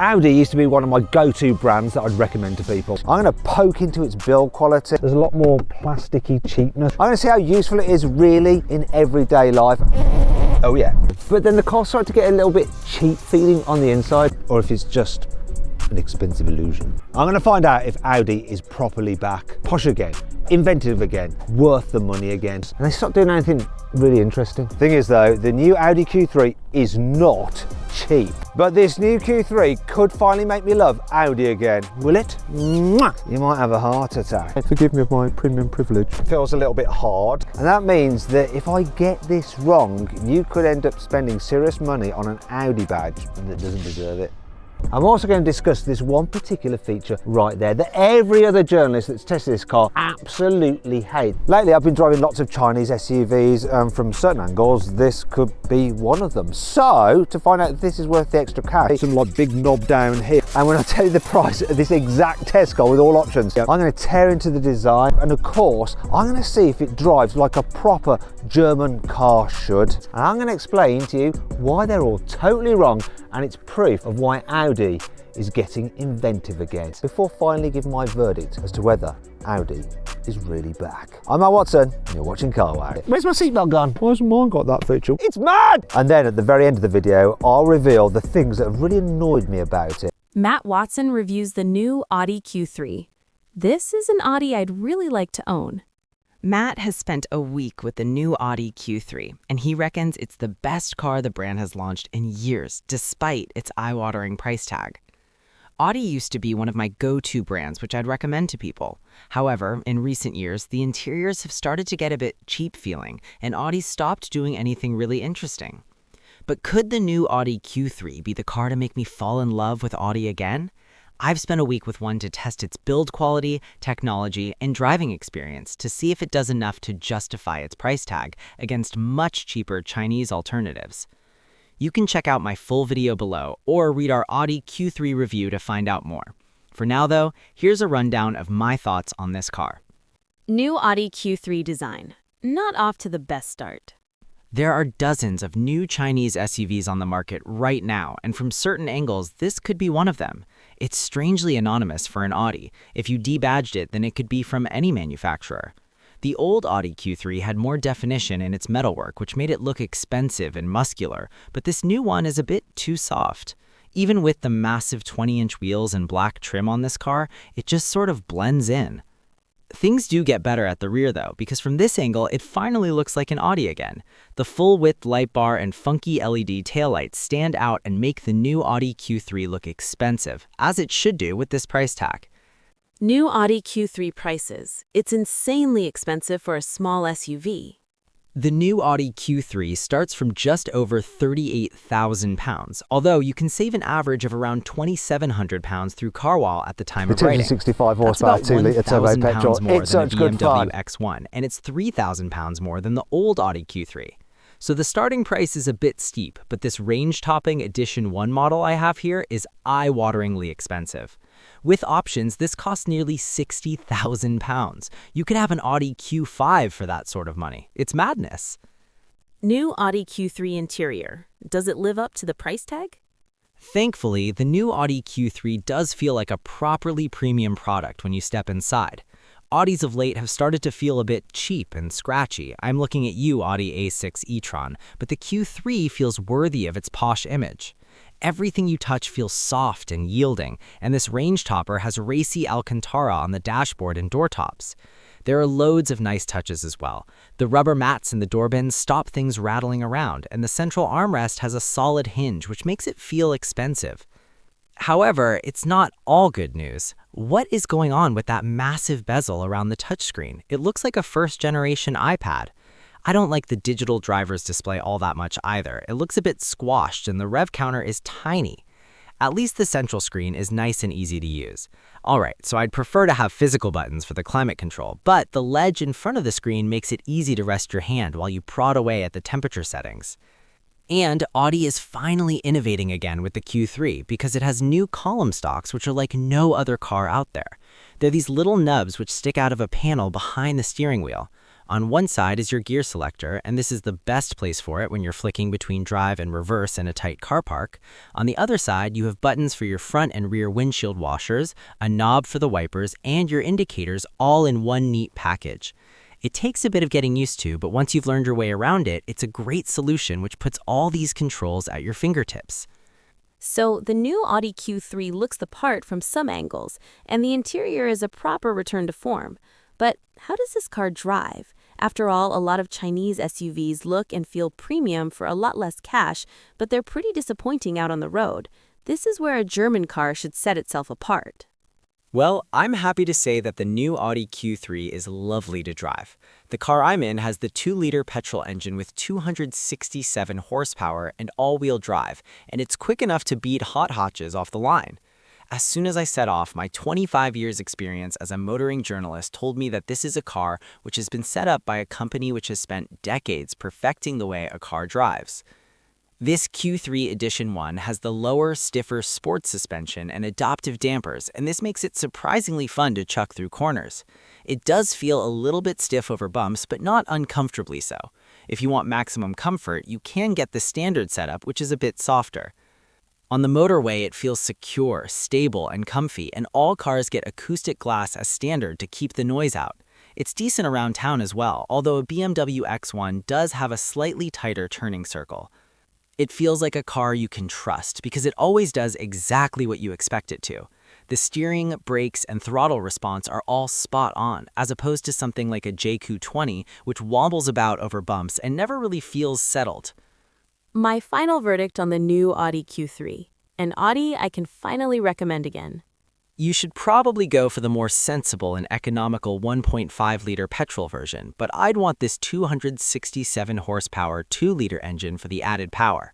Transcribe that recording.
Audi used to be one of my go-to brands that I'd recommend to people. I'm going to poke into its build quality. There's a lot more plasticky cheapness. I'm going to see how useful it is really in everyday life. Oh yeah. But then the cars start to get a little bit cheap feeling on the inside, or if it's just an expensive illusion. I'm going to find out if Audi is properly back, posh again, inventive again, worth the money again, and they stop doing anything really interesting. Thing is though, the new Audi Q3 is not cheap, but this new Q3 could finally make me love Audi again. Will it? Mwah! You might have a heart attack. Forgive me of my premium privilege. It feels a little bit hard, and that means that if I get this wrong, you could end up spending serious money on an Audi badge that doesn't deserve it. I'm also going to discuss this one particular feature right there that every other journalist that's tested this car absolutely hates. Lately I've been driving lots of Chinese SUVs, and from certain angles this could be one of them. So to find out if this is worth the extra cash, some like big knob down here, and when I tell you the price of this exact test car with all options, I'm going to tear into the design, and of course I'm going to see if it drives like a proper German car should, and I'm going to explain to you why they're all totally wrong, and it's proof of why Audi is getting inventive again, before finally giving my verdict as to whether Audi is really back. I'm Matt Watson, and you're watching Car Wow. Where's my seatbelt gone? Why hasn't mine got that feature? It's mad! And then at the very end of the video, I'll reveal the things that have really annoyed me about it. Matt Watson reviews the new Audi Q3. This is an Audi I'd really like to own. Matt has spent a week with the new Audi Q3, and he reckons it's the best car the brand has launched in years, despite its eye-watering price tag. Audi used to be one of my go-to brands, which I'd recommend to people. However, in recent years, the interiors have started to get a bit cheap feeling, and Audi stopped doing anything really interesting. But could the new Audi Q3 be the car to make me fall in love with Audi again? I've spent a week with one to test its build quality, technology, and driving experience to see if it does enough to justify its price tag against much cheaper Chinese alternatives. You can check out my full video below or read our Audi Q3 review to find out more. For now though, here's a rundown of my thoughts on this car. New Audi Q3 design. Not off to the best start. There are dozens of new Chinese SUVs on the market right now, and from certain angles, this could be one of them. It's strangely anonymous for an Audi. If you debadged it, then it could be from any manufacturer. The old Audi Q3 had more definition in its metalwork, which made it look expensive and muscular, but this new one is a bit too soft. Even with the massive 20-inch wheels and black trim on this car, it just sort of blends in. Things do get better at the rear though, because from this angle, it finally looks like an Audi again. The full-width light bar and funky LED taillights stand out and make the new Audi Q3 look expensive, as it should do with this price tag. New Audi Q3 prices. It's insanely expensive for a small SUV. The new Audi Q3 starts from just over £38,000, although you can save an average of around £2,700 through CarWow at the time of writing. 65 horsepower, 2-litre turbo petrol. More It's than such the good BMW fun. X1, and it's £3,000 more than the old Audi Q3. So the starting price is a bit steep, but this range-topping Edition 1 model I have here is eye-wateringly expensive. With options, this costs nearly £60,000. You could have an Audi Q5 for that sort of money. It's madness. New Audi Q3 interior. Does it live up to the price tag? Thankfully, the new Audi Q3 does feel like a properly premium product when you step inside. Audis of late have started to feel a bit cheap and scratchy. I'm looking at you, Audi A6 e-tron, but the Q3 feels worthy of its posh image. Everything you touch feels soft and yielding, and this range topper has racy Alcantara on the dashboard and door tops. There are loads of nice touches as well. The rubber mats in the door bins stop things rattling around, and the central armrest has a solid hinge, which makes it feel expensive. However, it's not all good news. What is going on with that massive bezel around the touchscreen? It looks like a first-generation iPad. I don't like the digital driver's display all that much either. It looks a bit squashed and the rev counter is tiny. At least the central screen is nice and easy to use. Alright, so I'd prefer to have physical buttons for the climate control, but the ledge in front of the screen makes it easy to rest your hand while you prod away at the temperature settings. And Audi is finally innovating again with the Q3 because it has new column stocks which are like no other car out there. They're these little nubs which stick out of a panel behind the steering wheel. On one side is your gear selector, and this is the best place for it when you're flicking between drive and reverse in a tight car park. On the other side, you have buttons for your front and rear windshield washers, a knob for the wipers, and your indicators all in one neat package. It takes a bit of getting used to, but once you've learned your way around it, it's a great solution which puts all these controls at your fingertips. So the new Audi Q3 looks the part from some angles, and the interior is a proper return to form. But how does this car drive? After all, a lot of Chinese SUVs look and feel premium for a lot less cash, but they're pretty disappointing out on the road. This is where a German car should set itself apart. Well, I'm happy to say that the new Audi Q3 is lovely to drive. The car I'm in has the 2-liter petrol engine with 267 horsepower and all-wheel drive, and it's quick enough to beat hot hatches off the line. As soon as I set off, my 25 years experience as a motoring journalist told me that this is a car which has been set up by a company which has spent decades perfecting the way a car drives. This Q3 Edition 1 has the lower, stiffer sports suspension and adaptive dampers, and this makes it surprisingly fun to chuck through corners. It does feel a little bit stiff over bumps, but not uncomfortably so. If you want maximum comfort, you can get the standard setup, which is a bit softer. On the motorway, it feels secure, stable, and comfy, and all cars get acoustic glass as standard to keep the noise out. It's decent around town as well, although a BMW X1 does have a slightly tighter turning circle. It feels like a car you can trust because it always does exactly what you expect it to. The steering, brakes, and throttle response are all spot on, as opposed to something like a JQ20, which wobbles about over bumps and never really feels settled. My final verdict on the new Audi Q3. An Audi I can finally recommend again. You should probably go for the more sensible and economical 1.5-liter petrol version, but I'd want this 267 horsepower 2-liter engine for the added power.